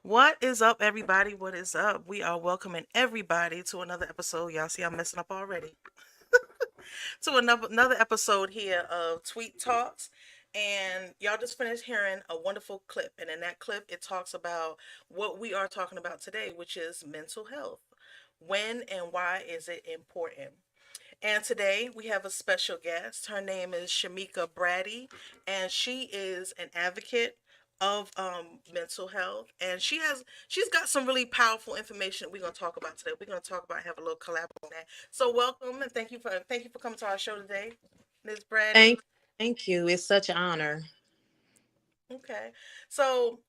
What is up, everybody? What is up? We are welcoming everybody to another episode. Y'all see I'm messing up already. To another episode here of Tweet Talks. And y'all just finished hearing a wonderful clip. And in that clip, it talks about what we are talking about today, which is mental health. When and why is it important? And today we have a special guest. Her name is Shamika Braddy, and she is an advocate of mental health. And she's got some really powerful information that we're gonna talk about today. We're gonna talk about have a little collab on that. So welcome and thank you for coming to our show today, Ms. Braddy. Thank, thank you. It's such an honor. Okay. So,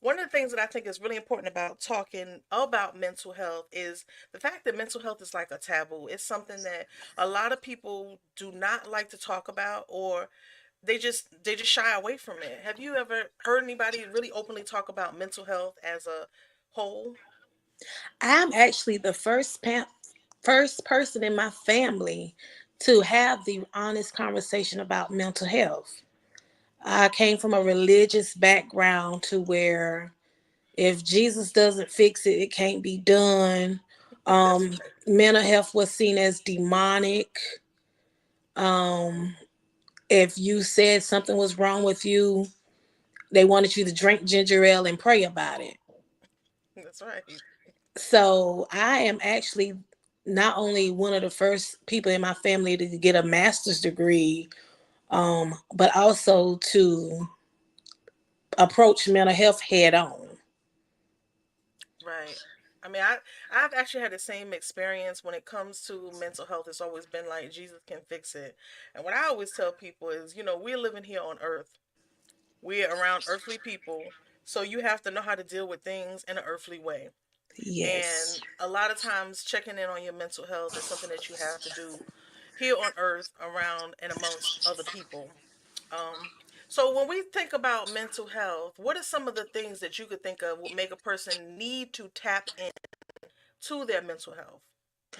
one of the things that I think is really important about talking about mental health is the fact that mental health is like a taboo. It's something that a lot of people do not like to talk about, or they just shy away from it. Have you ever heard anybody really openly talk about mental health as a whole? I'm actually the first person in my family to have the honest conversation about mental health. I came from a religious background to where if Jesus doesn't fix it, it can't be done. That's Um, right. Mental health was seen as demonic. Um, if you said something was wrong with you, they wanted you to drink ginger ale and pray about it. That's right. So I am actually not only one of the first people in my family to get a master's degree, but also to approach mental health head on. Right. I've actually had the same experience when it comes to mental health. It's always been like Jesus can fix it. And what I always tell people is, we're living here on earth. We're around earthly people, so you have to know how to deal with things in an earthly way. Yes. And a lot of times checking in on your mental health is something that you have to do here on earth around and amongst other people. Um, so when we think about mental health, what are some of the things that you could think of would make a person need to tap in to their mental health?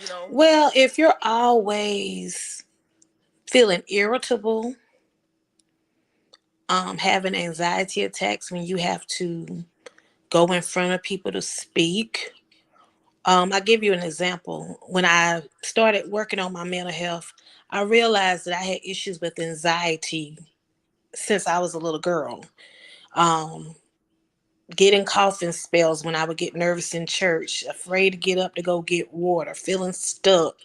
You know? Well, if you're always feeling irritable, having anxiety attacks when you have to go in front of people to speak. I'll give you an example. When I started working on my mental health, I realized that I had issues with anxiety since I was a little girl. Um, Getting coughing spells when I would get nervous in church, afraid to get up to go get water, feeling stuck.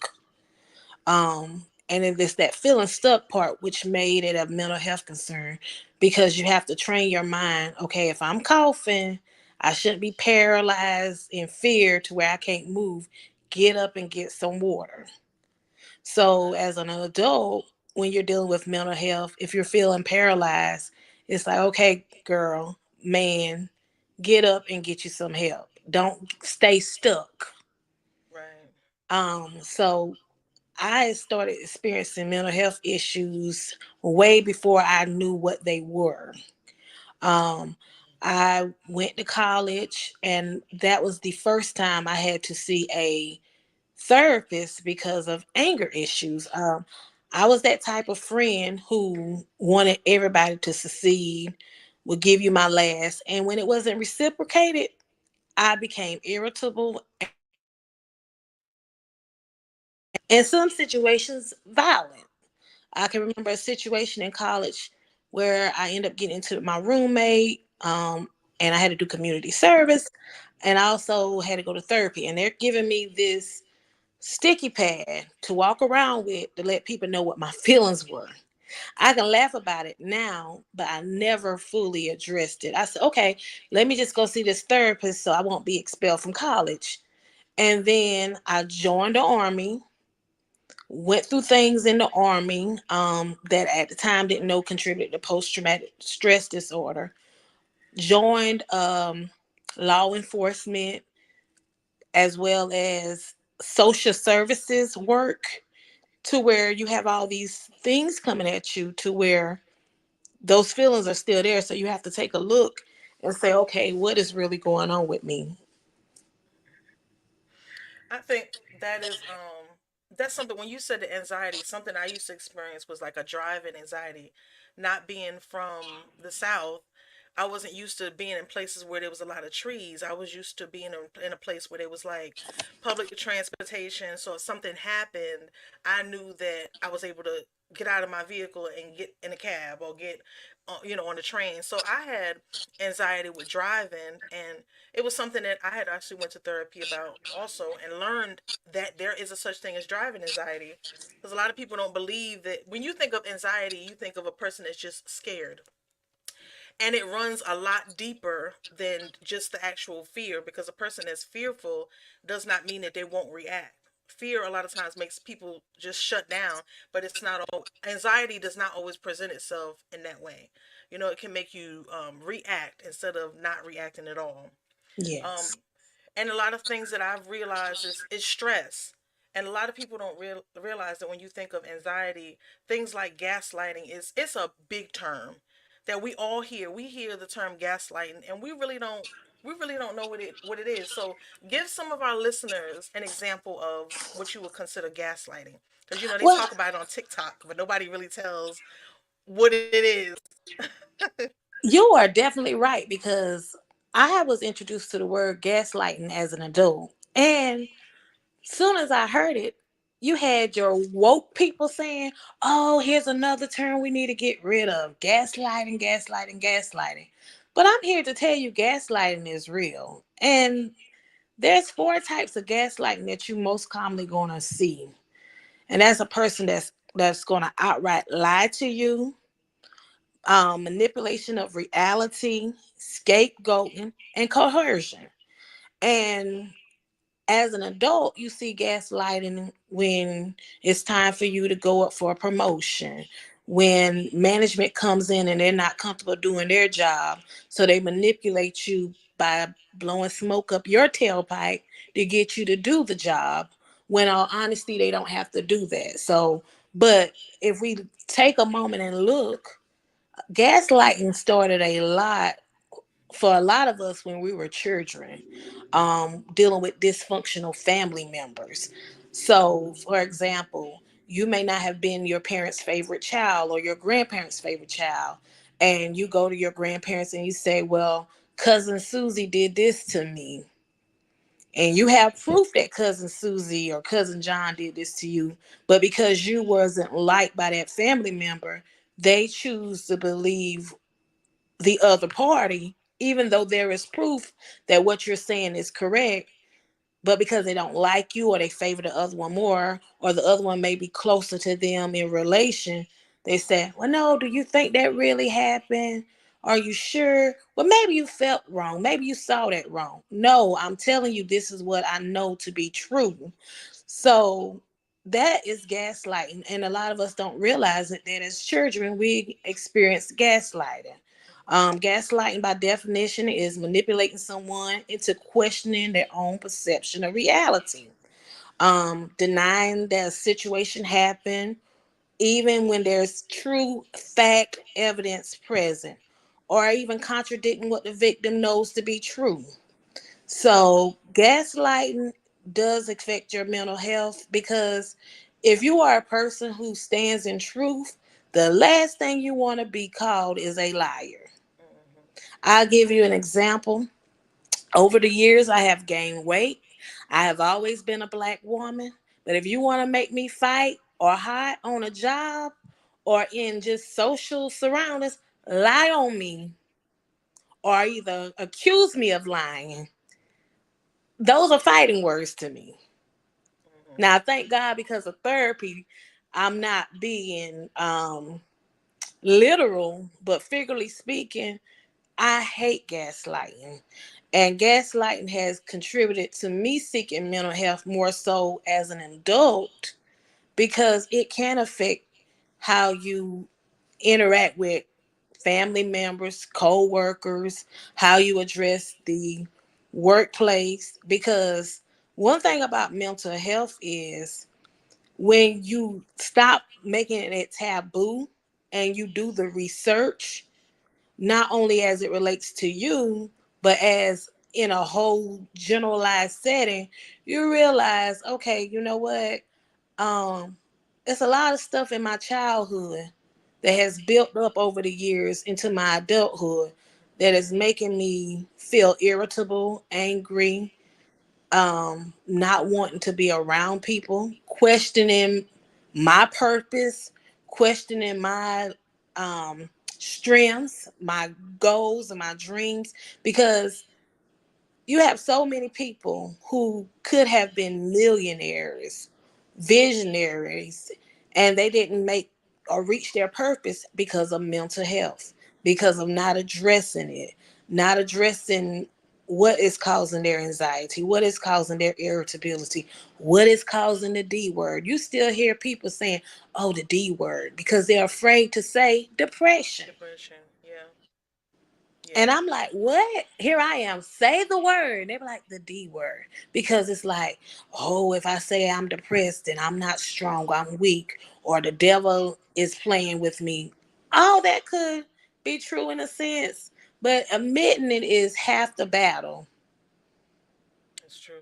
And it's that feeling stuck part which made it a mental health concern because you have to train your mind. Okay, if I'm coughing, I shouldn't be paralyzed in fear to where I can't move. Get up and get some water. So, Right. as an adult, when you're dealing with mental health, if you're feeling paralyzed, it's like, okay, girl, man, get up and get you some help. Don't stay stuck. Right. So I started experiencing mental health issues way before I knew what they were. Um, I went to college, and that was the first time I had to see a therapist because of anger issues. I was that type of friend who wanted everybody to succeed, would give you my last, and when it wasn't reciprocated, I became irritable, in some situations violent. I can remember a situation in college where I ended up getting into my roommate, and I had to do community service, and I also had to go to therapy, and they're giving me this sticky pad to walk around with to let people know what my feelings were. I can laugh about it now, but I never fully addressed it. I said, okay, let me just go see this therapist so I won't be expelled from college. And then I joined the army, went through things in the army that at the time didn't know contributed to post-traumatic stress disorder, joined law enforcement as well as social services work, to where you have all these things coming at you to where those feelings are still there. So you have to take a look and say, okay, what is really going on with me? I think that is that's something when you said the anxiety, something I used to experience was like a drive and anxiety, not being from the South. I wasn't used to being in places where there was a lot of trees. I was used to being in a place where there was like public transportation. So if something happened, I knew that I was able to get out of my vehicle and get in a cab or get, on the train. So I had anxiety with driving, and it was something that I had actually went to therapy about also, and learned that there is a such thing as driving anxiety. Because a lot of people don't believe that when you think of anxiety, you think of a person that's just scared, and it runs a lot deeper than just the actual fear, because a person that's fearful does not mean that they won't react. Fear a lot of times makes people just shut down, but it's not all. Anxiety does not always present itself in that way. It can make you react instead of not reacting at all. Yes. um, and a lot of things that I've realized is stress. And a lot of people don't realize that when you think of anxiety, things like gaslighting it's a big term that we all hear. We hear the term gaslighting, and we really don't know what it is. So give some of our listeners an example of what you would consider gaslighting, because they Well, talk about it on TikTok, but nobody really tells what it is. you are definitely right because I was introduced to the word gaslighting as an adult. And soon as I heard it, you had your woke people saying, "Oh, here's another term we need to get rid of: gaslighting, gaslighting, gaslighting." But I'm here to tell you gaslighting is real. And there's four types of gaslighting that you most commonly going to see. And that's a person that's going to outright lie to you, manipulation of reality, scapegoating, and coercion. And as an adult, you see gaslighting when it's time for you to go up for a promotion, when management comes in and they're not comfortable doing their job, so they manipulate you by blowing smoke up your tailpipe to get you to do the job. When all honesty, they don't have to do that. So, but if we take a moment and look, gaslighting started a lot for a lot of us when we were children, dealing with dysfunctional family members. So, for example, you may not have been your parents' favorite child or your grandparents' favorite child, and you go to your grandparents and you say, "Well, cousin Susie did this to me." And you have proof that cousin Susie or cousin John did this to you, but because you wasn't liked by that family member, they choose to believe the other party, even though there is proof that what you're saying is correct. But because they don't like you or they favor the other one more, or the other one may be closer to them in relation, they say, "Well, no, do you think that really happened? Are you sure? Well, maybe you felt wrong. Maybe you saw that wrong." No, I'm telling you, this is what I know to be true. So that is gaslighting. And a lot of us don't realize it, that as children, we experience gaslighting. Gaslighting, by definition, is manipulating someone into questioning their own perception of reality, denying that a situation happened, even when there's true fact evidence present, or even contradicting what the victim knows to be true. So, gaslighting does affect your mental health because if you are a person who stands in truth, the last thing you want to be called is a liar. Hmm. I'll give you an example. Over the years, I have gained weight. I have always been a black woman. But if you want to make me fight or hide on a job or in just social surroundings, lie on me or either accuse me of lying. Those are fighting words to me. Hmm. Now, thank God because of therapy, I'm not being literal, but figuratively speaking, I hate gaslighting. And gaslighting has contributed to me seeking mental health more so as an adult because it can affect how you interact with family members, co-workers, how you address the workplace. Because one thing about mental health is when you stop making it taboo and you do the research, not only as it relates to you, but as in a whole generalized setting, you realize, okay, you know what? Um, it's a lot of stuff in my childhood that has built up over the years into my adulthood that is making me feel irritable, angry, not wanting to be around people, questioning my purpose, questioning my strengths, my goals, and my dreams, because you have so many people who could have been millionaires, visionaries, and they didn't make or reach their purpose because of mental health, because of not addressing it, not addressing what is causing their anxiety, what is causing their irritability, what is causing the D word. You still hear people saying, oh, the D word, because they're afraid to say depression. Depression. Yeah. And Yeah. I'm like, what? Here I am. Say the word. They be like, the D word. Because it's like, oh, if I say I'm depressed and I'm not strong, I'm weak, or the devil is playing with me. All that could be true in a sense, but admitting it is half the battle. It's true.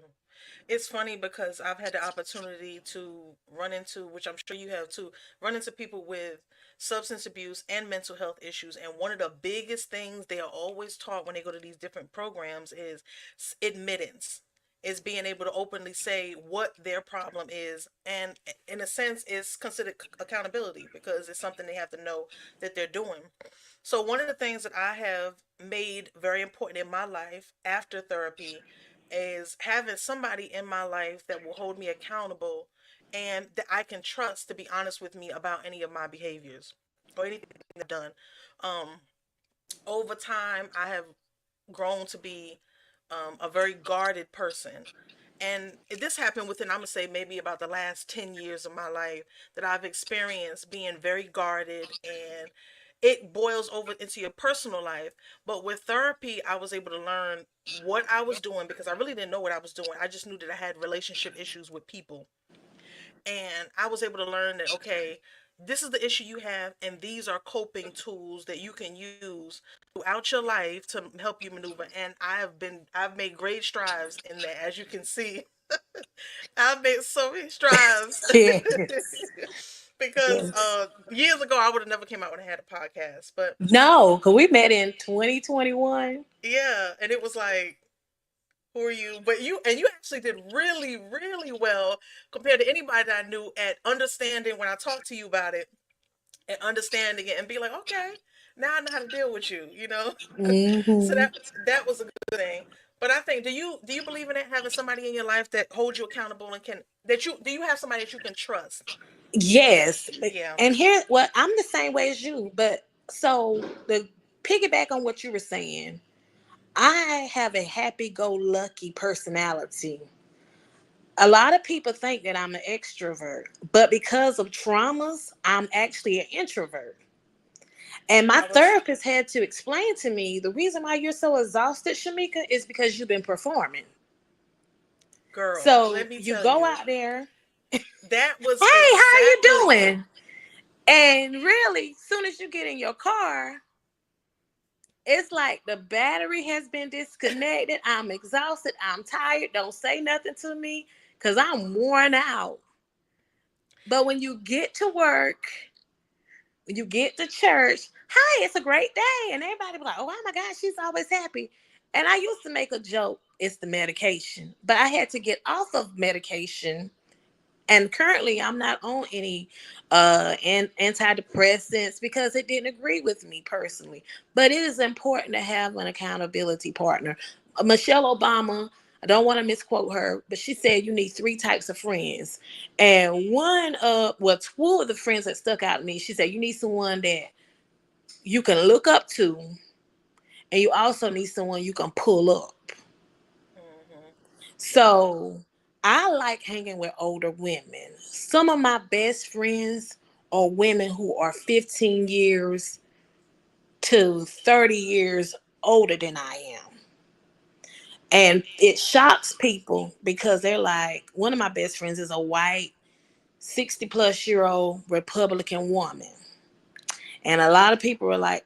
It's funny because I've had the opportunity to run into, which I'm sure you have too, run into people with substance abuse and mental health issues. And one of the biggest things they are always taught when they go to these different programs is admittance, is being able to openly say what their problem is. And in a sense, it's considered accountability because it's something they have to know that they're doing. So, one of the things that I have made very important in my life after therapy is having somebody in my life that will hold me accountable and that I can trust to be honest with me about any of my behaviors or anything I've done. Um, Over time, I have grown to be a very guarded person. And this happened within, I'm going to say, maybe about the last 10 years of my life that I've experienced being very guarded, and it boils over into your personal life. But with therapy, I was able to learn what I was doing because I really didn't know what I was doing. I just knew that I had relationship issues with people. And I was able to learn that, okay, this is the issue you have, and these are coping tools that you can use throughout your life to help you maneuver. And I've made great strides in that, as you can see. I've made so many strides Yes. because Yes. years ago I would have never came out when I had a podcast, but No, because we met in 2021. yeah, and it was like, who are you? But you actually did really, really well compared to anybody that I knew at understanding when I talked to you about it and understanding it and be like, okay, now I know how to deal with you, you know? So Hmm. that was a good thing. But I think, do you believe in it, having somebody in your life that holds you accountable and can that you do you have somebody that you can trust? Yes. Yeah. And here, well, I'm the same way as you, but so the piggyback on what you were saying, I have a happy go lucky personality. A lot of people think that I'm an extrovert, but because of traumas, I'm actually an introvert. And my I was therapist had to explain to me the reason why you're so exhausted, Shamika, is because you've been performing. girl, So let me you tell go you. out there, That hey, was how you exactly doing? And really, soon as you get in your car, it's like the battery has been disconnected. I'm exhausted. I'm tired. Don't say nothing to me because I'm worn out. But when you get to work, when you get to church, hi, it's a great day. And everybody be like, oh my gosh, she's always happy. And I used to make a joke, it's the medication. But I had to get off of medication, and currently I'm not on any antidepressants because it didn't agree with me personally. But it is important to have an accountability partner. Michelle Obama, I don't want to misquote her, but she said you need three types of friends. And two of the friends that stuck out to me, she said you need someone that you can look up to, and you also need someone you can pull up. hmm yeah. So I like hanging with older women. Some of my best friends are women who are 15 years to 30 years older than I am. And it shocks people because they're like, one of my best friends is a white 60 plus year old Republican woman. And a lot of people were like,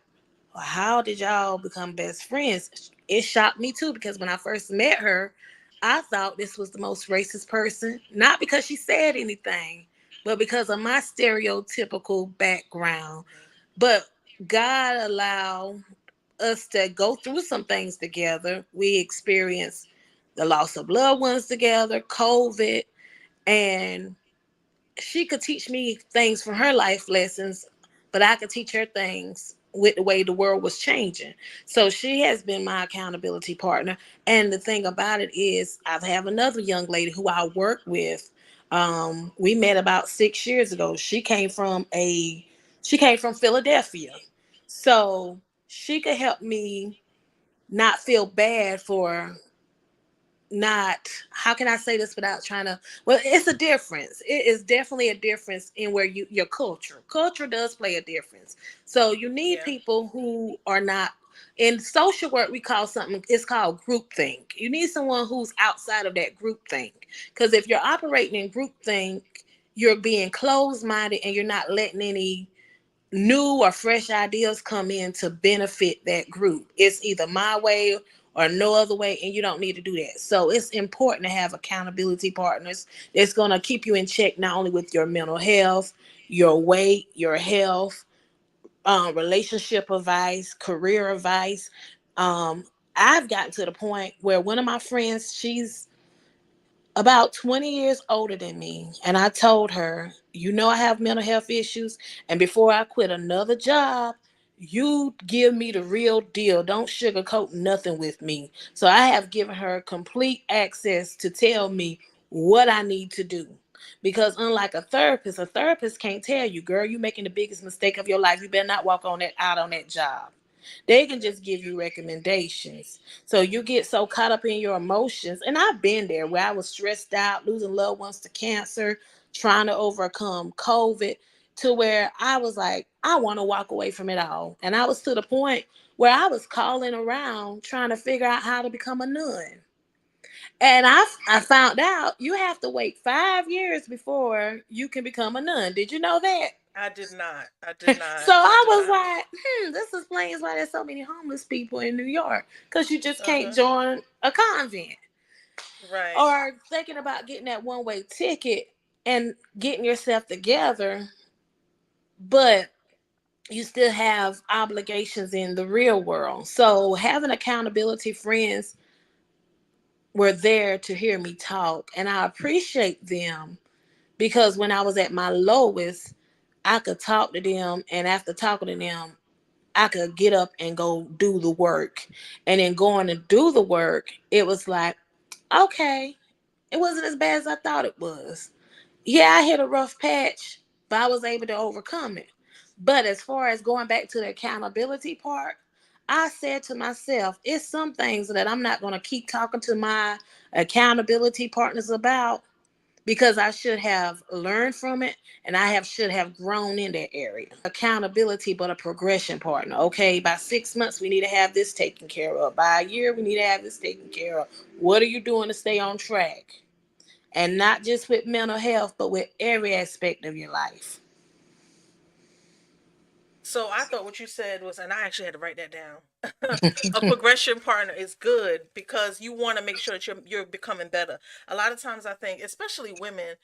well, how did y'all become best friends? It shocked me too because when I first met her, I thought this was the most racist person, not because she said anything, but because of my stereotypical background. hmm But God allowed us to go through some things together. We experienced the loss of loved ones together, COVID, and she could teach me things from her life lessons, but I could teach her things with the way the world was changing. So she has been my accountability partner. And the thing about it is, I have another young lady who I work with. We met about 6 years ago. She came from Philadelphia, so she could help me not feel bad for not, how can I say this without trying to, well, it's a difference. It is definitely a difference in where your culture does play a difference. So you need Yeah. people who are not, in social work we call something, it's called groupthink. You need someone who's outside of that groupthink, because if you're operating in groupthink, you're being closed minded and you're not letting any new or fresh ideas come in to benefit that group. It's either my way or no other way, and you don't need to do that. So it's important to have accountability partners that's going to keep you in check, not only with your mental health, your weight, your health, relationship advice, career advice. Um, I've gotten to the point where one of my friends, she's about 20 years older than me. And I told her, you know, I have mental health issues. And before I quit another job, you give me the real deal. Don't sugarcoat nothing with me. So I have given her complete access to tell me what I need to do. Because unlike a therapist can't tell you, girl, you making the biggest mistake of your life. You better not walk on that out on that job. They can just give you recommendations. So you get so caught up in your emotions. And I've been there where I was stressed out, losing loved ones to cancer, trying to overcome COVID, to where I was like, I want to walk away from it all. And I was to the point where I was calling around trying to figure out how to become a nun. And I found out you have to wait 5 years before you can become a nun. Did you know that? I did not. I did So not. I I did was not. like, this explains why there's so many homeless people in New York. Because you just Uh can't huh. join a convent. Right. Or thinking about getting that one-way ticket and getting yourself together, but you still have obligations in the real world. So having accountability friends were there to hear me talk. And I appreciate them because when I was at my lowest, I could talk to them. And after talking to them, I could get up and go do the work. And then going to do the work, it was like, okay, it wasn't as bad as I thought it was. Yeah, I hit a rough patch, but I was able to overcome it. But as far as going back to the accountability part, I said to myself, it's some things that I'm not going to keep talking to my accountability partners about because I should have learned from it and I have should have grown in that area. Accountability, but a progression partner. Okay, by 6 months we need to have this taken care of. By a year we need to have this taken care of. What are you doing to stay on track? And not just with mental health, but with every aspect of your life. So I thought what you said was, and I actually had to write that down. A progression partner is good because you want to make sure that you're becoming better. A lot of times, I think, especially women,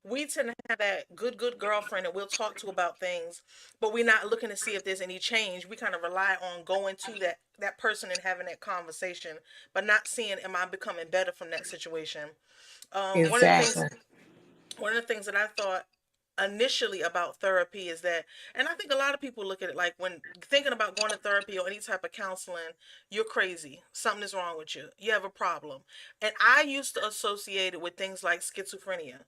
we tend to have that good girlfriend that we'll talk to about things, but we're not looking to see if there's any change. We kind of rely on going to that person and having that conversation, but not seeing am I becoming better from that situation. Um, one of the things Exactly. one of the things that I thought initially about therapy is that, and I think a lot of people look at it like when thinking about going to therapy or any type of counseling, you're crazy. Something is wrong with you. You have a problem. And I used to associate it with things like schizophrenia.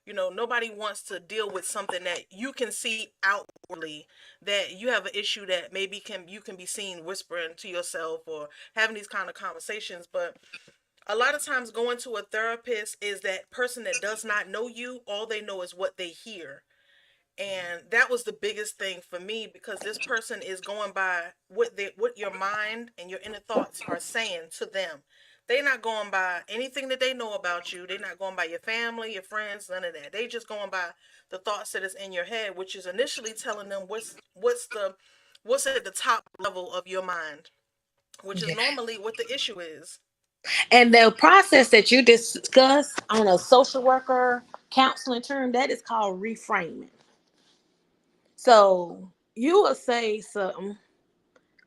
You know, nobody wants to deal with something that you can see outwardly, that you have an issue that maybe can you can be seen whispering to yourself or having these kind of conversations, but a lot of times going to a therapist is that person that does not know you, all they know is what they hear. And that was the biggest thing for me because this person is going by what your mind and your inner thoughts are saying to them. They're not going by anything that they know about you. They're not going by your family, your friends, none of that. They just going by the thoughts that is in your head, which is initially telling them what's at the top level of your mind, which is Yeah. normally what the issue is. And the process that you discuss on a social worker counseling term, that is called reframing. So you will say something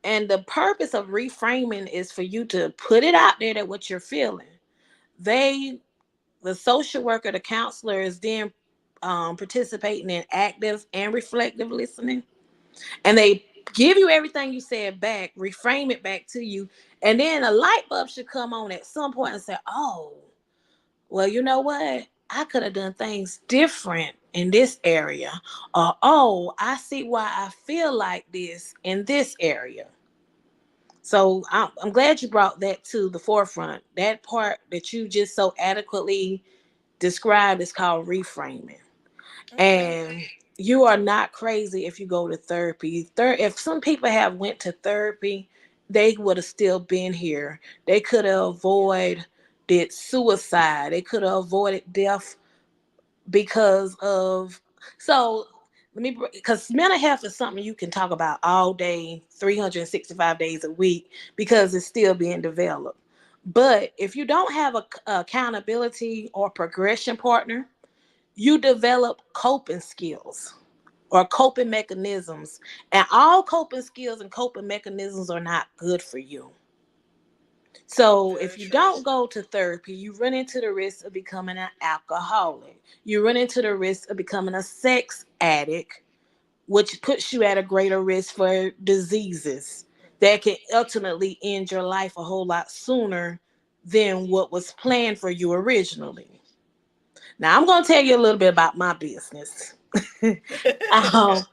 And the purpose of reframing is for you to put it out there that what you're feeling. They, the social worker, the counselor is then participating in active and reflective listening. And they give you everything you said back, reframe it back to you. And then a light bulb should come on at some point and say, oh, well, you know what? I could have done things different in this area. Or, oh, I see why I feel like this in this area. So I'm glad you brought that to the forefront. That part that you just so adequately described is called reframing. Okay. And you are not crazy if you go to therapy. If some people have went to therapy, they would have still been here. They could have avoided suicide. They could have avoided death because of, so let me, because mental health is something you can talk about all day, 365 days a week, because it's still being developed. But if you don't have a accountability or progression partner, you develop coping skills or coping mechanisms. And all coping skills and coping mechanisms are not good for you. So if Very you true. don't go to therapy, you run into the risk of becoming an alcoholic. You run into the risk of becoming a sex addict, which puts you at a greater risk for diseases that can ultimately end your life a whole lot sooner than what was planned for you originally. Now, I'm going to tell you a little bit about my business. um,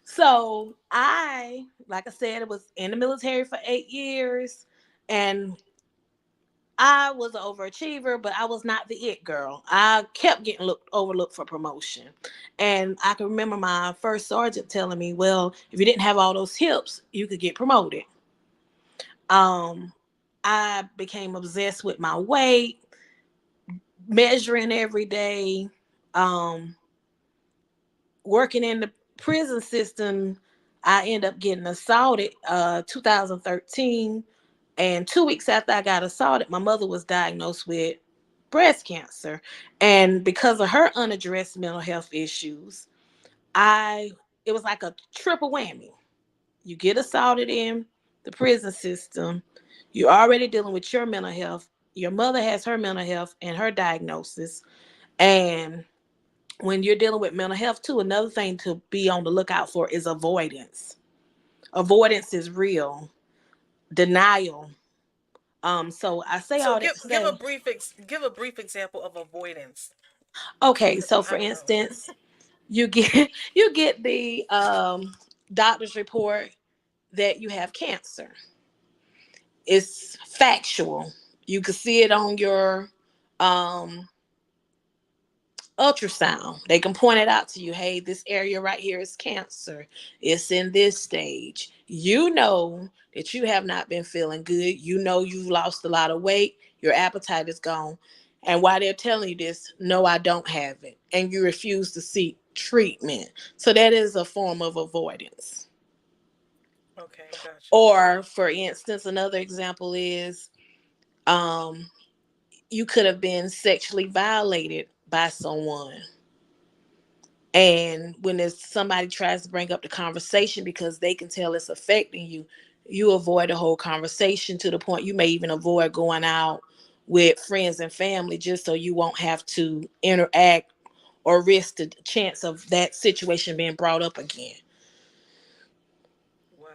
so, like I said, it was in the military for 8 years, and I was an overachiever, but I was not the it girl. I kept getting overlooked for promotion. And I can remember my first sergeant telling me, well, if you didn't have all those hips, you could get promoted. Um, I became obsessed with my weight, measuring every day, um, working in the prison system. I ended up getting assaulted 2013. And 2 weeks after I got assaulted, my mother was diagnosed with breast cancer. And because of her unaddressed mental health issues, I it was like a triple whammy. You get assaulted in the prison system, you're already dealing with your mental health. Your mother has her mental health and her diagnosis. And when you're dealing with mental health too, another thing to be on the lookout for is avoidance. Avoidance is real. Denial. So I say So all that give to give a say, give a brief example of avoidance. okay, Because so for I don't know. instance, you get you get the doctor's report that you have cancer. It's factual. You can see it on your um ultrasound. They can point it out to you. Hey, this area right here is cancer. It's in this stage. You know that you have not been feeling good. You know you've lost a lot of weight. Your appetite is gone. And while they're telling you this, no, I don't have it. And you refuse to seek treatment. So that is a form of avoidance. Okay, gotcha. Or, for instance, another example is um, you could have been sexually violated by someone. And when there's somebody tries to bring up the conversation because they can tell it's affecting you, you avoid the whole conversation to the point you may even avoid going out with friends and family just so you won't have to interact or risk the chance of that situation being brought up again. Wow.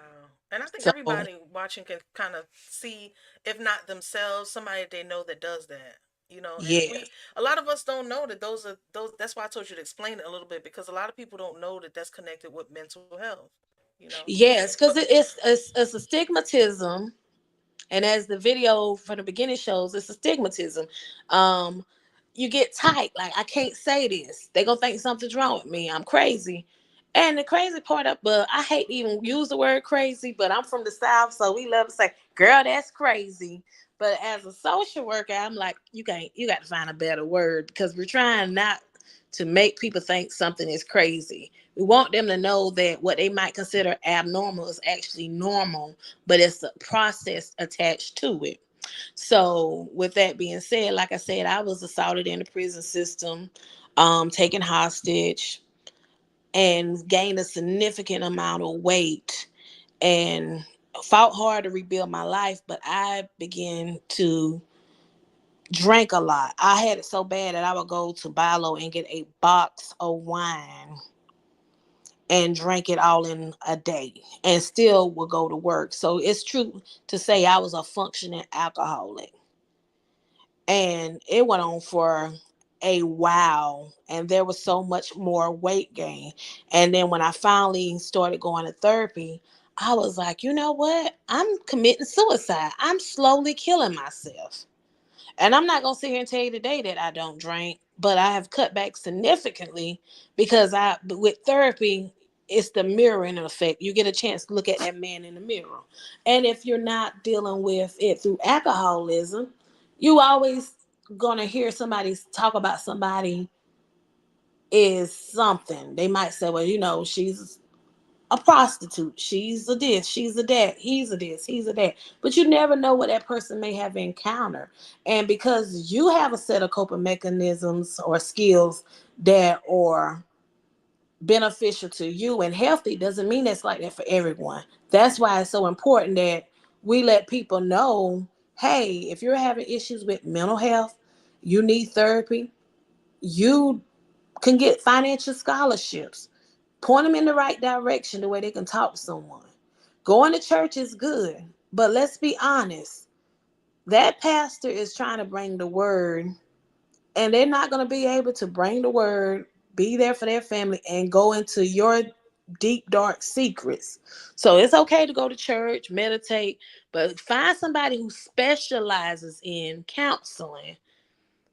And I think So, everybody watching can kind of see, if not themselves, somebody they know that does that. And yeah. a lot of us don't know that those. That's why I told you to explain it a little bit, because a lot of people don't know that that's connected with mental health. You know, Yes, but because it's a stigmatism. And as the video from the beginning shows, it's a stigmatism. Um, you get tight, like I can't say this. They gonna think something's wrong with me. I'm crazy. And the crazy part of, but I hate to even use the word crazy, but I'm from the South, so we love to say, girl, that's crazy. But as a social worker, I'm like, you got to find a better word because we're trying not to make people think something is crazy. We want them to know that what they might consider abnormal is actually normal, but it's a process attached to it. So, with that being said, like I said, I was assaulted in the prison system, taken hostage, and gained a significant amount of weight. And fought hard to rebuild my life, but I began to drink a lot. I had it so bad that I would go to Bilo and get a box of wine and drink it all in a day and still would go to work. So it's true to say I was a functioning alcoholic. And it went on for a while, and there was so much more weight gain. And then when I finally started going to therapy, I was like, you know what? I'm committing suicide. I'm slowly killing myself. And I'm not gonna sit here and tell you today that I don't drink, but I have cut back significantly because with therapy, it's the mirroring effect. You get a chance to look at that man in the mirror. And if you're not dealing with it through alcoholism, you always gonna hear somebody talk about somebody is something. They might say, well, she's a prostitute. She's a this, she's a that, he's a this, he's a that. But you never know what that person may have encountered. And because you have a set of coping mechanisms or skills that are beneficial to you and healthy, doesn't mean that's like that for everyone. That's why it's so important that we let people know, hey, if you're having issues with mental health, you need therapy, you can get financial scholarships. Point them in the right direction the way they can talk to someone. Going to church is good, but let's be honest. That pastor is trying to bring the word, and they're not going to be able to bring the word, be there for their family, and go into your deep, dark secrets. So it's okay to go to church, meditate, but find somebody who specializes in counseling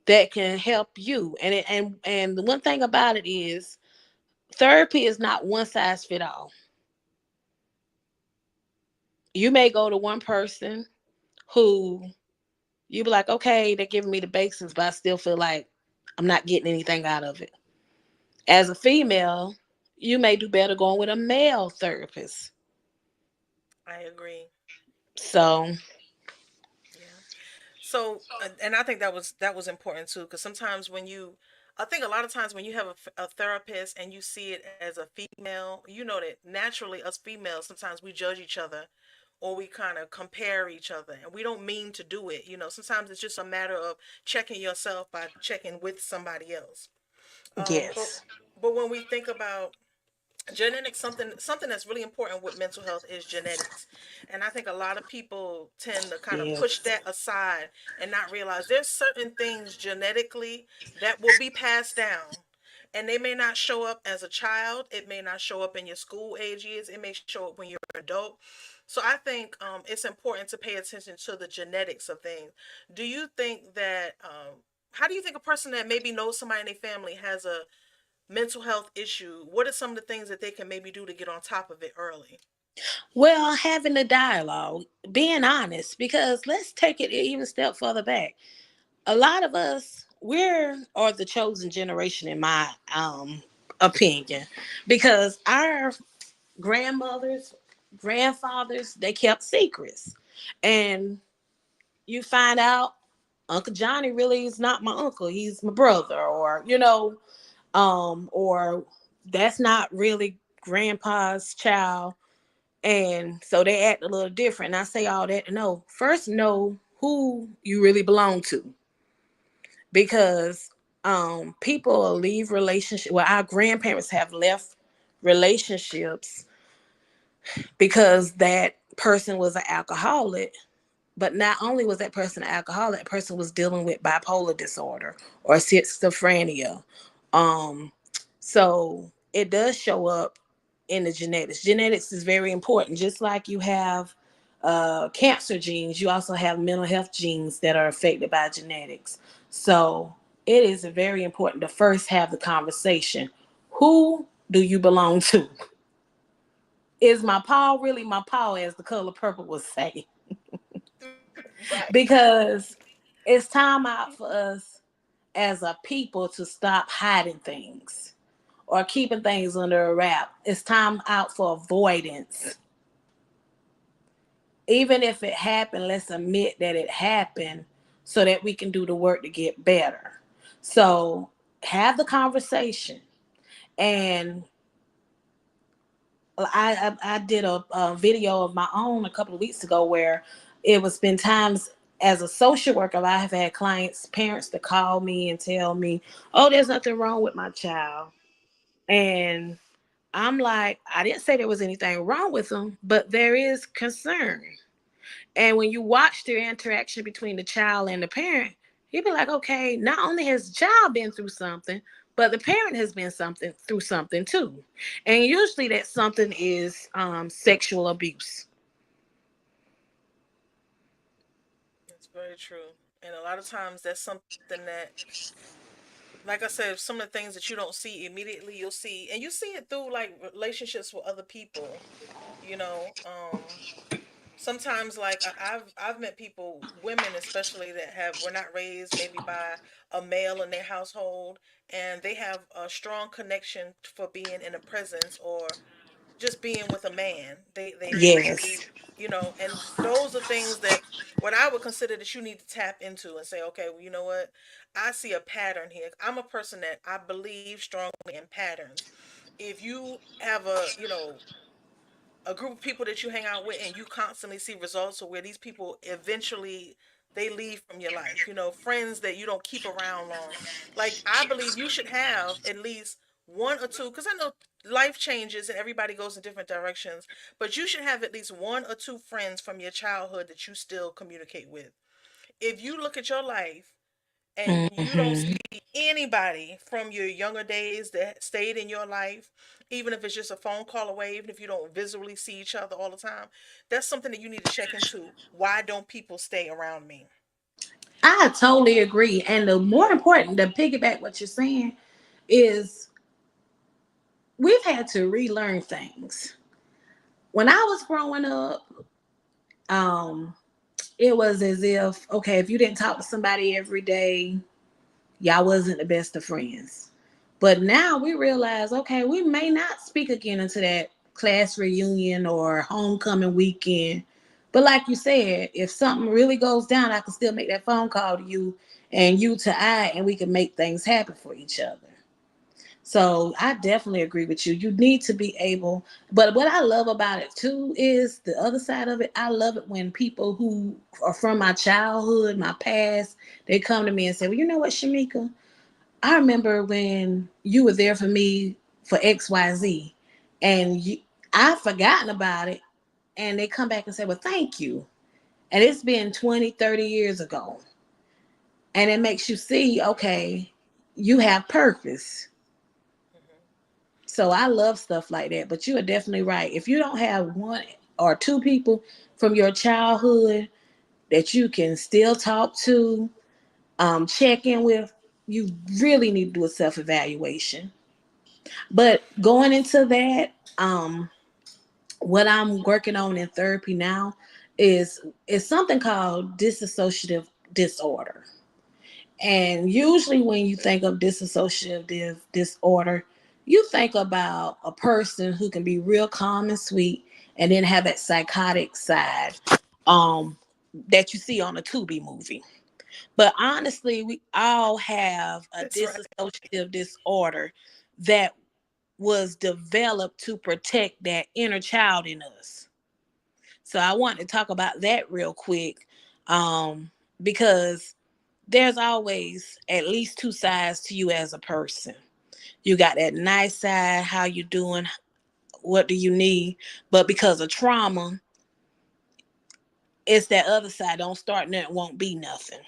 that can help you. And the one thing about it is therapy is not one size fit all. You may go to one person who you be like, okay, they're giving me the basics, but I still feel like I'm not getting anything out of it. As a female, you may do better going with a male therapist. I agree. So, Yeah. So, and I think that was important too, because sometimes I think a lot of times when you have a therapist and you see it as a female, you know that naturally us females sometimes we judge each other, or we kind of compare each other, and we don't mean to do it. Sometimes it's just a matter of checking yourself by checking with somebody else. But yes. when we think about genetics, something that's really important with mental health is genetics. And I think a lot of people tend to kind of push Yes. that aside and not realize there's certain things genetically that will be passed down, and they may not show up as a child, it may not show up in your school age years, it may show up when you're an adult. So I think it's important to pay attention to the genetics of things. Do you think that how do you think a person that maybe knows somebody in their family has a mental health issue, what are some of the things that they can maybe do to get on top of it early? Well, having a dialogue, being honest, because let's take it even a step further back. A lot of us, we're are the chosen generation in my opinion, because our grandmothers, grandfathers, they kept secrets. And you find out Uncle Johnny really is not my uncle, he's my brother, or that's not really grandpa's child. And so they act a little different. And I say all that to know who you really belong to. Because people leave relationships. Well, our grandparents have left relationships because that person was an alcoholic. But not only was that person an alcoholic, that person was dealing with bipolar disorder or schizophrenia. Um, so it does show up in the genetics. Genetics is very important. Just like you have cancer genes, you also have mental health genes that are affected by genetics. So it is very important to first have the conversation. Who do you belong to? Is my paw really my paw, as the color purple would say? Right. Because it's time out for us as a people to stop hiding things or keeping things under a wrap. It's time out for avoidance. Even if it happened, let's admit that it happened so that we can do the work to get better. So have the conversation. And I did a video of my own a couple of weeks ago where it was been times as a social worker I have had clients parents to call me and tell me, oh, there's nothing wrong with my child, and I'm like, I didn't say there was anything wrong with them, but there is concern. And when you watch the interaction between the child and the parent, you'd be like, okay, not only has the child been through something, but the parent has been something through something too. And usually that something is sexual abuse. It's very true. And a lot of times that's something that, like I said, some of the things that you don't see immediately, you'll see, and you see it through like relationships with other people. You know, sometimes like I've met people, women especially, that have were not raised maybe by a male in their household, and they have a strong connection for being in a presence or just being with a man. They Yes. you know, and those are things that what I would consider that you need to tap into and say, okay, well, you know what? I see a pattern here. I'm a person that I believe strongly in patterns. If you have a group of people that you hang out with and you constantly see results of where these people eventually they leave from your life, friends that you don't keep around long, like I believe you should have at least one or two, because I know life changes and everybody goes in different directions, but you should have at least one or two friends from your childhood that you still communicate with. If you look at your life and you don't see Hmm. anybody from your younger days that stayed in your life, even if it's just a phone call away, even if you don't visually see each other all the time, that's something that you need to check into. Why don't people stay around me? I totally agree. And the more important, to piggyback what you're saying, is we've had to relearn things. When I was growing up, um, it was as if, okay, if you didn't talk to somebody every day, y'all wasn't the best of friends. But now we realize, okay, we may not speak again until that class reunion or homecoming weekend. But like you said, if something really goes down, I can still make that phone call to you and you to I, and we can make things happen for each other. So I definitely agree with you. You need to be able, but what I love about it too is the other side of it. I love it when people who are from my childhood, my past, they come to me and say, well, you know what, Shamika? I remember when you were there for me for XYZ, and I've forgotten about it. And they come back and say, well, thank you. And it's been 20, 30 years ago. And it makes you see, okay, you have purpose. Hmm. So I love stuff like that. But you are definitely right. If you don't have one or two people from your childhood that you can still talk to, check in with, you really need to do a self evaluation. But going into that, what I'm working on in therapy now is something called dissociative disorder. And usually, when you think of dissociative disorder, you think about a person who can be real calm and sweet, and then have that psychotic side um, that you see on a Tubi movie. But honestly, we all have a That's right. dissociative disorder that was developed to protect that inner child in us. So I want to talk about that real quick, because there's always at least two sides to you as a person. You got that nice side, how you doing, what do you need, but because of trauma, it's that other side. Don't start nothing, won't be nothing.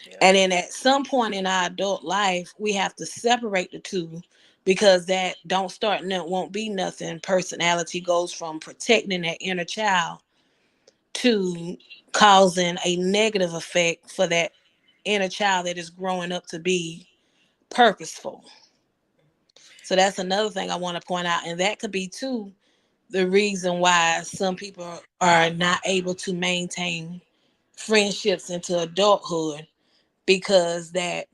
Yeah. And then at some point in our adult life, we have to separate the two, because that don't start nothing, won't be nothing personality goes from protecting that inner child to causing a negative effect for that inner child that is growing up to be purposeful. So that's another thing I want to point out. And that could be too the reason why some people are not able to maintain friendships into adulthood, because that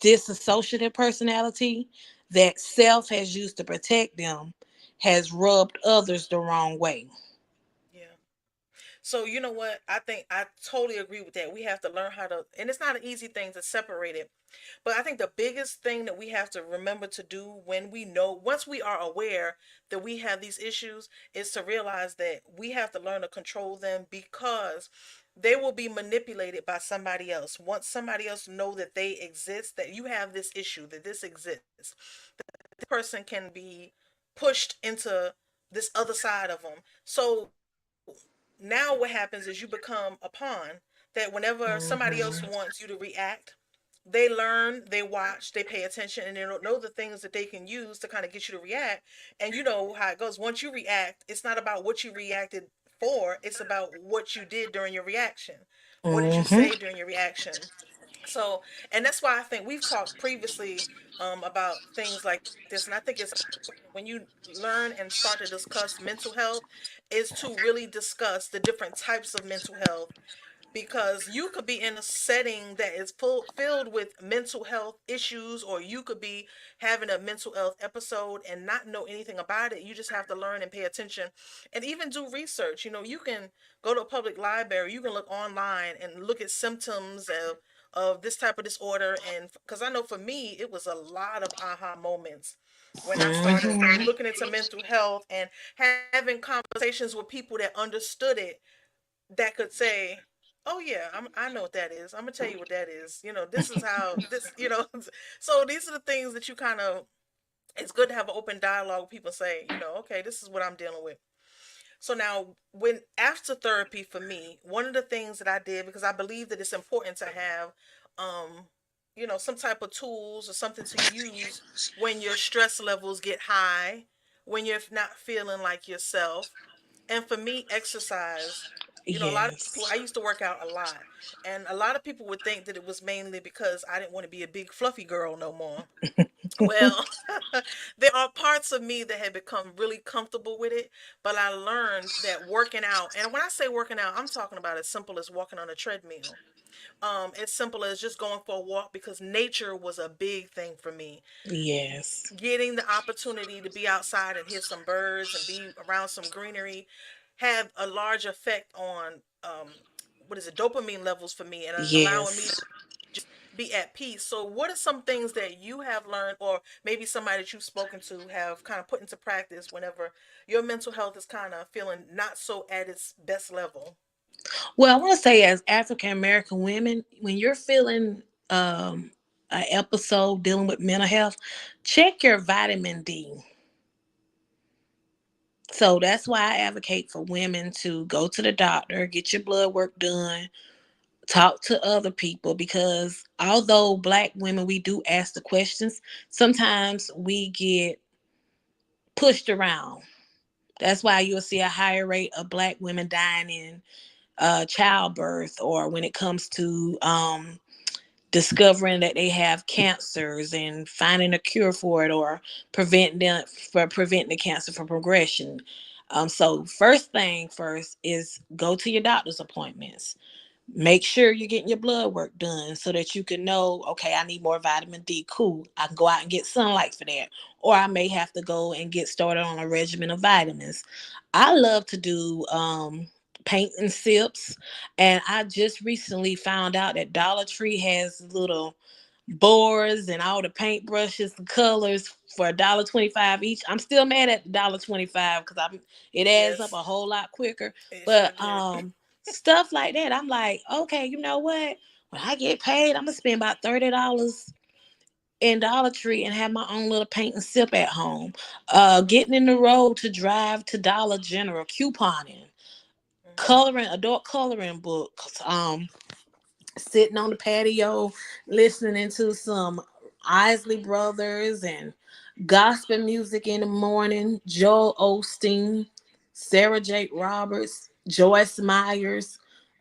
disassociative personality that self has used to protect them has rubbed others the wrong way. Yeah. So you know what? I think I totally agree with that. We have to learn how to, and it's not an easy thing to separate it. But I think the biggest thing that we have to remember to do when we know, once we are aware that we have these issues, is to realize that we have to learn to control them, because they will be manipulated by somebody else. Once somebody else know that they exist, that you have this issue, that this exists, this person can be pushed into this other side of them. So now what happens is you become a pawn that whenever somebody else Hmm. wants you to react, they learn, they watch, they pay attention, and they don't know the things that they can use to kind of get you to react. And you know how it goes. Once you react, it's not about what you reacted for, it's about what you did during your reaction. What did you Hmm. say during your reaction? So, and that's why I think we've talked previously about things like this, and I think it's when you learn and start to discuss mental health, is to really discuss the different types of mental health, because you could be in a setting that is filled with mental health issues, or you could be having a mental health episode and not know anything about it. You just have to learn and pay attention and even do research. You know, you can go to a public library, you can look online and look at symptoms of this type of disorder. And because I know for me it was a lot of aha moments when I started Hmm. looking into mental health and having conversations with people that understood it, that could say, "Oh yeah, I know what that is. I'm gonna tell you what that is. You know, this is how this. You know." So these are the things that you kind of. It's good to have an open dialogue with people. Say, you know, okay, this is what I'm dealing with. So now, when after therapy for me, one of the things that I did, because I believe that it's important to have, um, you know, some type of tools or something to use when your stress levels get high, when you're not feeling like yourself. And for me, exercise, you know, a lot of people, I Yes. used to work out a lot. And a lot of people would think that it was mainly because I didn't want to be a big fluffy girl no more. Well, there are parts of me that had become really comfortable with it, but I learned that working out, and when I say working out, I'm talking about as simple as walking on a treadmill. As simple as just going for a walk, because nature was a big thing for me. Yes. Getting the opportunity to be outside and hear some birds and be around some greenery have a large effect on what is it, dopamine levels for me, and allowing me to Yes. just be at peace. So what are some things that you have learned, or maybe somebody that you've spoken to have kind of put into practice whenever your mental health is kind of feeling not so at its best level? Well, I want to say, as African American women, when you're feeling an episode dealing with mental health, check your vitamin D. So that's why I advocate for women to go to the doctor, get your blood work done, talk to other people, because although Black women, we do ask the questions, sometimes we get pushed around. That's why you'll see a higher rate of Black women dying in childbirth, or when it comes to discovering that they have cancers and finding a cure for it, or preventing the cancer from progression. So first thing first is go to your doctor's appointments. Make sure you're getting your blood work done so that you can know, okay, I need more vitamin D. Cool. I can go out and get sunlight for that. Or I may have to go and get started on a regimen of vitamins. I love to do paint and sips. And I just recently found out that Dollar Tree has little boards and all the paint brushes and colors for $1.25 each. I'm still mad at $1.25 because I'm it adds up Yes, a whole lot quicker. it sure But did. stuff like that, I'm like, okay, you know what? When I get paid, I'm gonna spend about $30 in Dollar Tree and have my own little paint and sip at home. Getting in the road to drive to Dollar General, couponing, Hmm. coloring, adult coloring books. Sitting on the patio listening to some Isley Brothers and gospel music in the morning, Joel Osteen, Sarah Jake Roberts, Joyce Myers,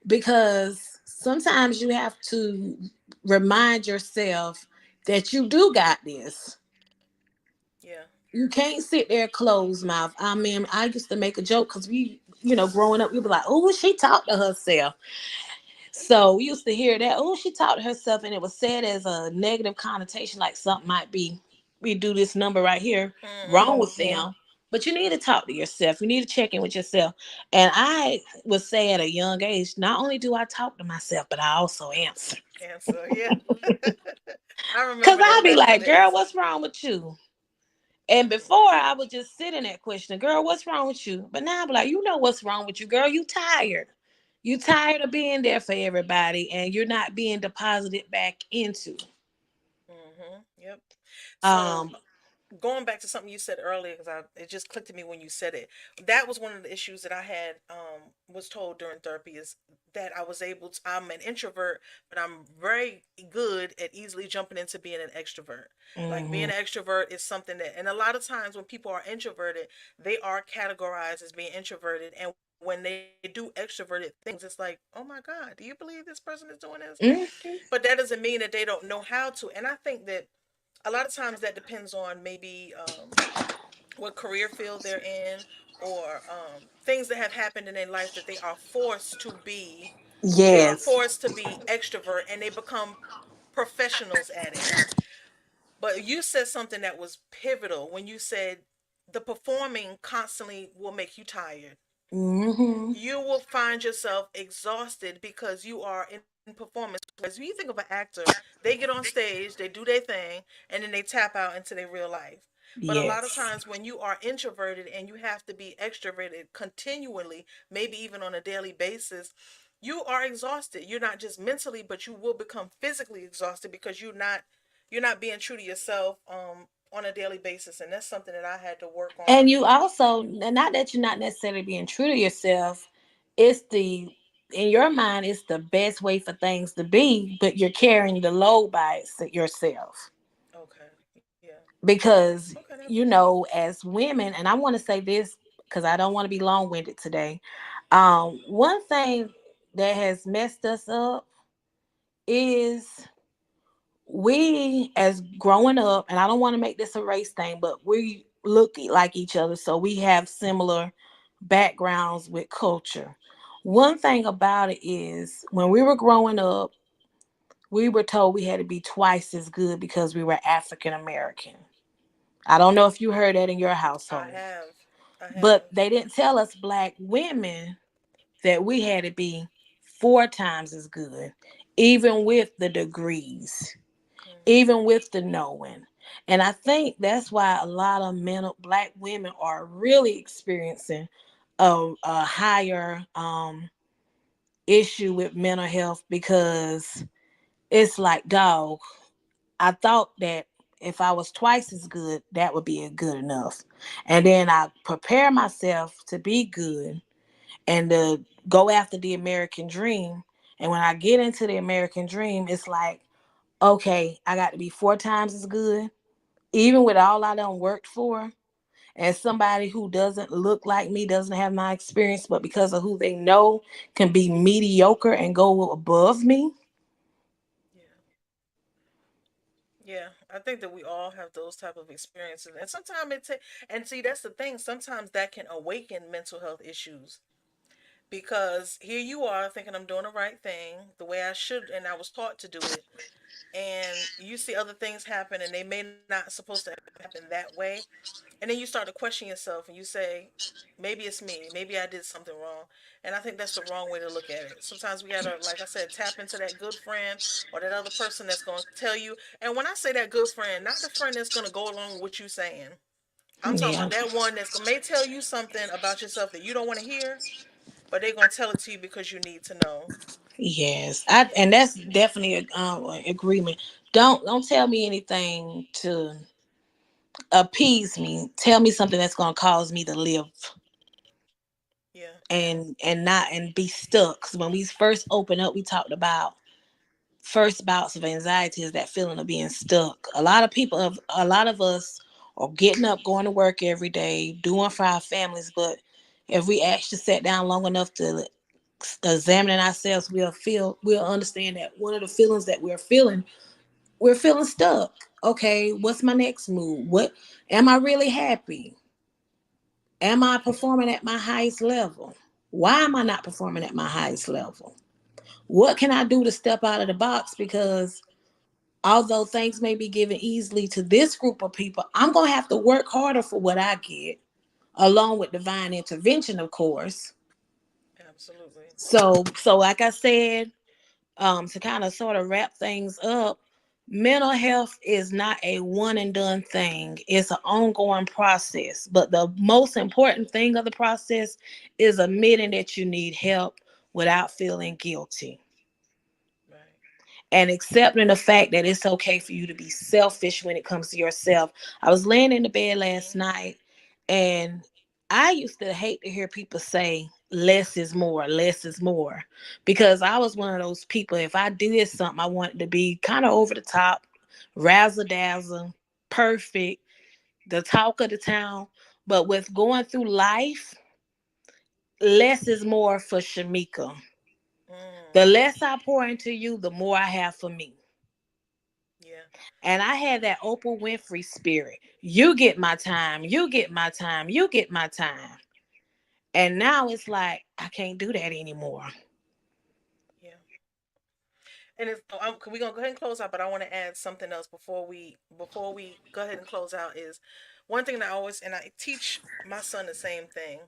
because sometimes you have to remind yourself that you do got this. Yeah. You can't sit there closed mouth. I mean, I used to make a joke because growing up, you'd be like, oh, she talked to herself. So we used to hear that, oh, she talked to herself, and it was said as a negative connotation, like something might be, we do this number right here, wrong Hmm. with them. But you need to talk to yourself. You need to check in with yourself. And I would say at a young age, not only do I talk to myself, but I also answer. Answer, yeah. I Cause remember I'd them be back in the like, girl, days. what's wrong with you? And before I would just sit in that question, girl, what's wrong with you? But now I'd be like, you know what's wrong with you, girl? You tired. You tired of being there for everybody and you're not being deposited back into. Yep. So Um, going back to something you said earlier, because it just clicked to me when you said it. That was one of the issues that I had was told during therapy is that I was able to. I'm an introvert, but I'm very good at easily jumping into being an extrovert. Like being mhm. an extrovert is something that, and a lot of times when people are introverted, they are categorized as being introverted, and when they do extroverted things, it's like, oh my God, do you believe this person is doing this? Mhm. But that doesn't mean that they don't know how to. And I think that a lot of times that depends on maybe what career field they're in or things that have happened in their life that they are forced to be. They are Yes. forced to be extrovert and they become professionals at it. But you said something that was pivotal when you said the performing constantly will make you tired. Mhm. You will find yourself exhausted because you are in performance. As when you think of an actor, they get on stage, they do their thing, and then they tap out into their real life. But a lot of Yes. times when you are introverted and you have to be extroverted continually, maybe even on a daily basis, you are exhausted. You're not just mentally, but you will become physically exhausted because you're not being true to yourself on a daily basis, and that's something that I had to work And on. you also, not that you're not necessarily being true to yourself, it's the, in your mind, it's the best way for things to be, but you're carrying the load by yourself. Okay. Yeah. Because, Okay, that makes you sense. know, as women, and I want to say this because I don't want to be long winded today. One thing that has messed us up is we, as growing up, and I don't want to make this a race thing, but we look like each other, so we have similar backgrounds with culture. One thing about it is when we were growing up, we were told we had to be twice as good because we were African American. I don't know if you heard that in your I household, have. I but have. they didn't tell us black women that we had to be four times as good, even with the degrees, even Hmm. with the knowing. And I think that's why a lot of black women are really experiencing a higher issue with mental health because it's like, dog, I thought that if I was twice as good, that would be good enough. And then I prepare myself to be good and to go after the American dream. And when I get into the American dream, it's like, okay, I got to be four times as good, even with all I done worked for. As somebody who doesn't look like me, doesn't have my experience, but because of who they know, can be mediocre and go above me. Yeah. Yeah. I think that we all have those type of experiences, and sometimes and see that's the thing. Sometimes that can awaken mental health issues because here you are thinking I'm doing the right thing the way I should, and I was taught to do it, and you see other things happen, and they may not supposed to happen that way, and then you start to question yourself, and you say, maybe it's me, maybe I did something wrong, and I think that's the wrong way to look at it. Sometimes we gotta, like I said, tap into that good friend or that other person that's gonna tell you. And when I say that good friend, not the friend that's gonna go along with what you saying. I'm talking Yeah. about that one that's gonna may tell you something about yourself that you don't want to hear, but they're gonna tell it to you because you need to know. Yes. And that's definitely a agreement. Don't tell me anything to appease me. Tell me something that's going to cause me to live Yeah, yeah, and not and be stuck. Cuz when we first opened up, we talked about first bouts of anxiety is that feeling of being stuck. A lot of us are getting up, going to work every day, doing for our families, but if we actually sat down long enough to examine ourselves, we'll understand that one of the feelings that we're feeling stuck. Okay, what's my next move? What am I really happy? Am I yeah, performing at my highest level? Why am I not performing at my highest level? What can I do to step out of the box? Because although things may be given easily to this group of people, I'm going to have to work harder for what I get. along with divine intervention, of course. Absolutely. So like I said, to kind of sort of wrap things up, mental health is not a one and done thing. It's an ongoing process. But the most important thing of the process is admitting that you need help without feeling guilty, Right. and accepting the fact that it's okay for you to be selfish when it comes to yourself. I was laying in the bed last Mm-hmm. night, and I used to hate to hear people say less is more, less is more, because I was one of those people. If I did something, I wanted to be kind of over the top, razzle dazzle, perfect, the talk of the town. But with going through life, less is more for Shamika. The Mm. less I pour into you, the more I have for me. Yeah. And I had that Oprah Winfrey spirit. You get my time, you get my time, you get my time. And now it's like, I can't do that anymore. Yeah. And it's, we're gonna go ahead and close out, but I want to add something else before we go ahead and close out is one thing that I always and I teach my son the same thing.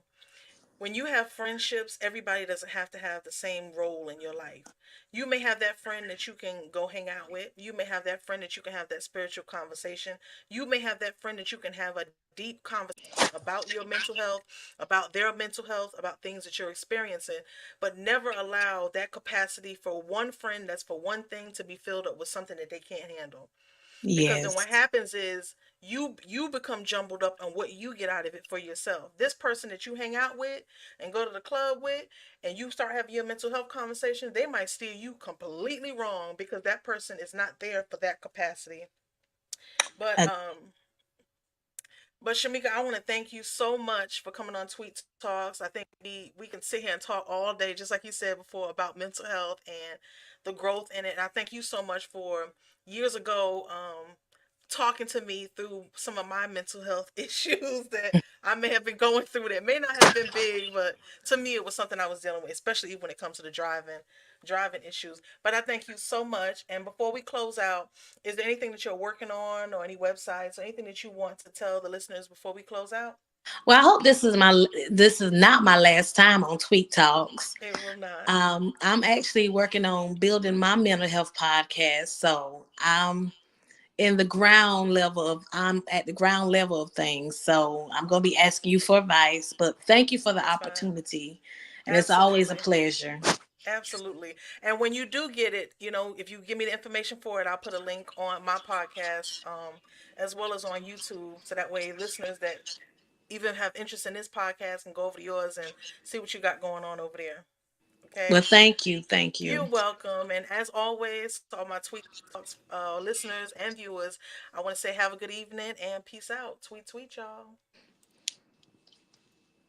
When you have friendships, everybody doesn't have to have the same role in your life. You may have that friend that you can go hang out with. You may have that friend that you can have that spiritual conversation. You may have that friend that you can have a deep conversation about your mental health, about their mental health, about things that you're experiencing, but never allow that capacity for one friend that's for one thing to be filled up with something that they can't handle, because then what Yes. happens is you become jumbled up on what you get out of it for yourself. This person that you hang out with and go to the club with, and you start having your mental health conversation, they might steer you completely wrong because that person is not there for that capacity. But Uh, um but Shamika, I want to thank you so much for coming on Tweet Talks. I think we can sit here and talk all day, just like you said before, about mental health and the growth in it. And I thank you so much for years ago talking to me through some of my mental health issues that I may have been going through that may not have been big, but to me it was something I was dealing with, especially when it comes to the driving issues. But I thank you so much. And before we close out, is there anything that you're working on or any websites or anything that you want to tell the listeners before we close out? well, I hope this is not my last time on Tweet Talks. It will not. I'm actually working on building my mental health podcast. So I'm at the ground level of things. So I'm gonna be asking you for advice. But thank you for the That's fine. opportunity. And it's always a Absolutely. pleasure. Absolutely. And when you do get it, if you give me the information for it, I'll put a link on my podcast, as well as on YouTube. So that way listeners that even have interest in this podcast can go over to yours and see what you got going on over there. Well, Okay. thank you. Thank You're you. welcome. And as always, to all my Tweet Talks listeners and viewers, I want to say have a good evening and peace out. Tweet, tweet, y'all.